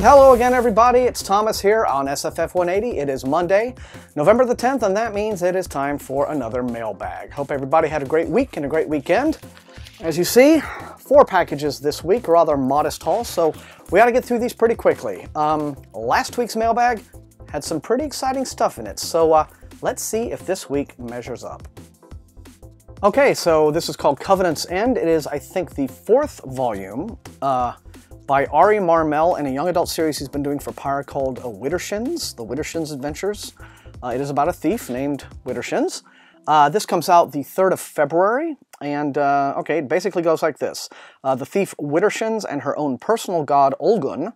And hello again, everybody. It's Thomas here on SFF180. It is Monday, November the 10th, and that means it is time for another mailbag. Hope everybody had a great week and a great weekend. As you see, 4 packages this week, rather modest haul, so we got to get through these pretty quickly. Last week's mailbag had some pretty exciting stuff in it, so let's see if this week measures up. Okay, so this is called Covenant's End. It is, I think, the 4th volume by Ari Marmel in a young adult series he's been doing for Pyre called Widdershins, The Widdershins Adventures. It is about a thief named Widdershins. This comes out the 3rd of February, and okay, it basically goes like this. The thief Widdershins and her own personal god Olgun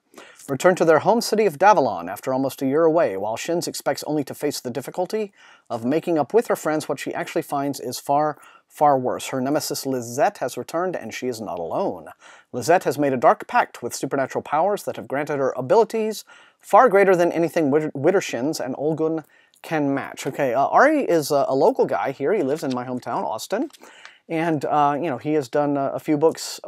return to their home city of Davalon after almost a year away, while Shins expects only to face the difficulty of making up with her friends. What she actually finds is far worse. Her nemesis Lizette has returned, and she is not alone. Lizette has made a dark pact with supernatural powers that have granted her abilities far greater than anything Widdershins and Olgun can match. Okay, Ari is a local guy here. He lives in my hometown, Austin, and you know, he has done a few books.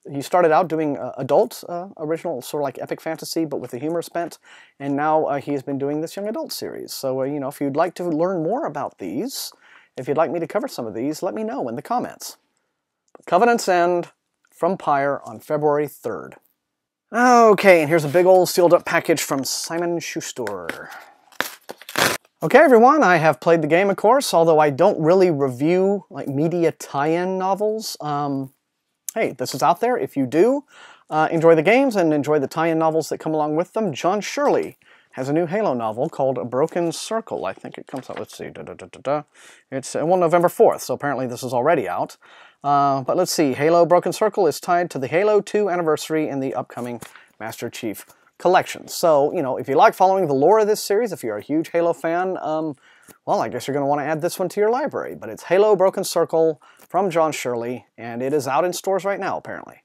He started out doing adult original, sort of like epic fantasy, but with the humor spent, and now he has been doing this young adult series. So you know, if you'd like to learn more about these, if you'd like me to cover some of these, let me know in the comments. Covenant's End from Pyre on February 3rd. Okay, and here's a big old sealed up package from Simon Schuster. Okay, everyone, I have played the game, of course, although I don't really review like media tie-in novels. Hey, this is out there. If you do enjoy the games and enjoy the tie-in novels that come along with them, John Shirley has a new Halo novel called A Broken Circle. I think it comes out, let's see, it's, well, November 4th, so apparently this is already out. But let's see, Halo Broken Circle is tied to the Halo 2 anniversary in the upcoming Master Chief Collection. So, you know, if you like following the lore of this series, if you're a huge Halo fan, well, I guess you're going to want to add this one to your library. But it's Halo Broken Circle from John Shirley, and it is out in stores right now, apparently.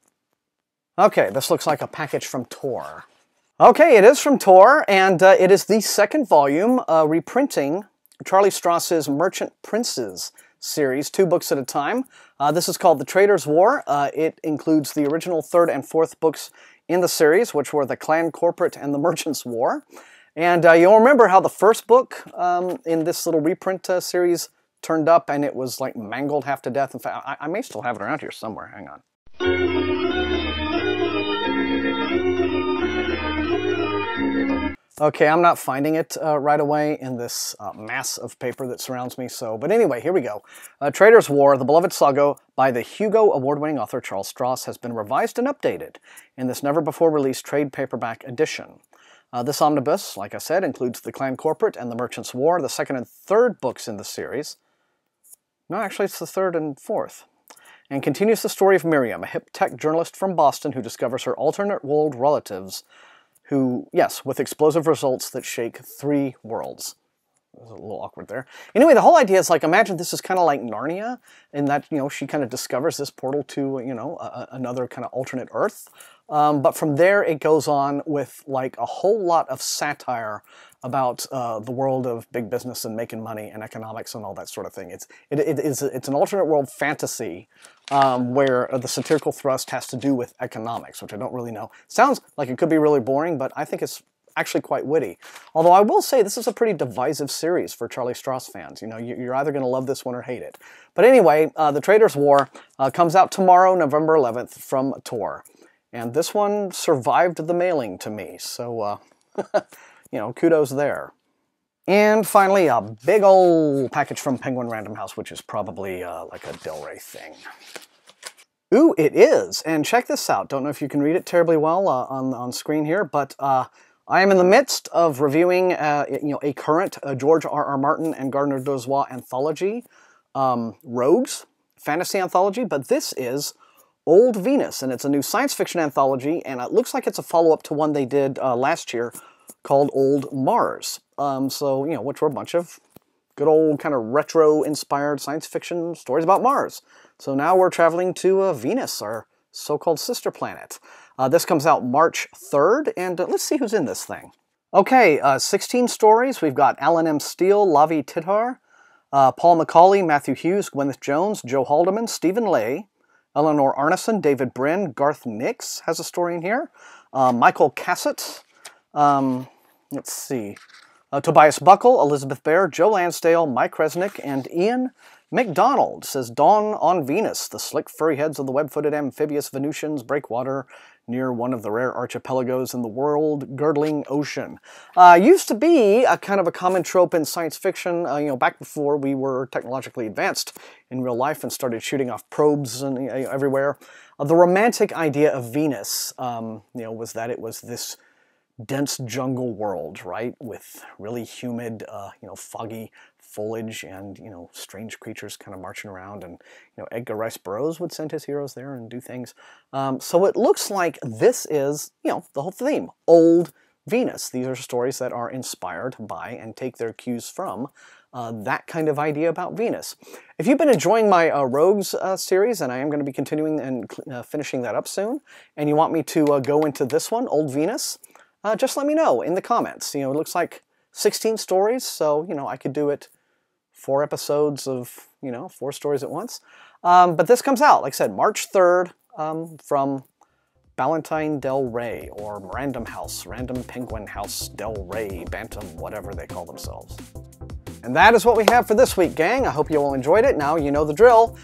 Okay, this looks like a package from Tor. Okay, it is from Tor, and it is the 2nd volume, reprinting Charlie Stross's Merchant Princes series, 2 books at a time. This is called The Trader's War. It includes the original 3rd and 4th books in the series, which were The Clan Corporate and The Merchant's War. And you'll remember how the first book in this little reprint series turned up, and it was like mangled half to death. In fact, I may still have it around here somewhere. Hang on. Okay, I'm not finding it right away in this mass of paper that surrounds me, so, but anyway, here we go. Trader's War, the beloved saga by the Hugo Award-winning author Charles Stross, has been revised and updated in this never-before-released trade paperback edition. This omnibus, like I said, includes The Clan Corporate and The Merchant's War, the 2nd and 3rd books in the series. No, actually, it's the 3rd and 4th. And continues the story of Miriam, a hip tech journalist from Boston who discovers her alternate world relatives who, yes, with explosive results that shake 3 worlds. It was a little awkward there. Anyway, the whole idea is like, imagine this is kind of like Narnia, in that, you know, she kind of discovers this portal to, you know, another kind of alternate Earth. But from there, it goes on with like a whole lot of satire about the world of big business and making money and economics and all that sort of thing. It's an alternate world fantasy where the satirical thrust has to do with economics, which I don't really know. Sounds like it could be really boring, but I think it's actually quite witty. Although I will say this is a pretty divisive series for Charlie Stross fans. You know, you're either going to love this one or hate it. But anyway, The Trader's War comes out tomorrow, November 11th, from Tor. And this one survived the mailing to me, so, you know, kudos there. And finally, a big old package from Penguin Random House, which is probably like a Del Rey thing. Ooh, it is! And check this out. Don't know if you can read it terribly well on screen here, but I am in the midst of reviewing you know, a current George R.R. Martin and Gardner Dozois anthology, Rogues fantasy anthology, but this is Old Venus, and it's a new science fiction anthology, and it looks like it's a follow-up to one they did last year called Old Mars. So, you know, which were a bunch of good old kind of retro-inspired science fiction stories about Mars. So now we're traveling to Venus, our so-called sister planet. This comes out March 3rd, and let's see who's in this thing. Okay, 16 stories. We've got Alan M. Steele, Lavi Tidhar, Paul McCauley, Matthew Hughes, Gwyneth Jones, Joe Haldeman, Stephen Lay, Eleanor Arneson, David Brin, Garth Nix has a story in here. Michael Cassett, let's see, Tobias Buckle, Elizabeth Bear, Joe Lansdale, Mike Resnick, and Ian McDonald says, Dawn on Venus. The slick furry heads of the web-footed amphibious Venusians break water near one of the rare archipelagos in the world-girdling ocean. Used to be a kind of a common trope in science fiction, back before we were technologically advanced in real life and started shooting off probes and everywhere. The romantic idea of Venus, was that it was this dense jungle world, right, with really humid, foggy foliage and, strange creatures kind of marching around, and, Edgar Rice Burroughs would send his heroes there and do things. So it looks like this is, the whole theme, old Venus. These are stories that are inspired by and take their cues from that kind of idea about Venus. If you've been enjoying my Rogues series, and I am going to be continuing and finishing that up soon, and you want me to go into this one, Old Venus, just let me know in the comments. It looks like 16 stories, so, I could do it 4 episodes of, 4 stories at once. But this comes out, like I said, March 3rd from Ballantine Del Rey, or Random House, Random Penguin House Del Rey, Bantam, whatever they call themselves. And that is what we have for this week, gang. I hope you all enjoyed it. Now you know the drill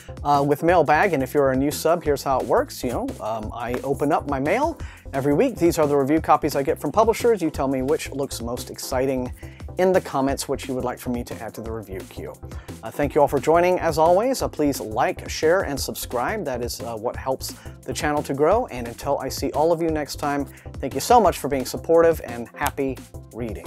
with Mailbag, and if you're a new sub, here's how it works. I open up my mail every week. These are the review copies I get from publishers. You tell me which looks most exciting in the comments, which you would like for me to add to the review queue. Thank you all for joining. As always, please like, share, and subscribe. That is what helps the channel to grow. And until I see all of you next time, thank you so much for being supportive, and happy reading.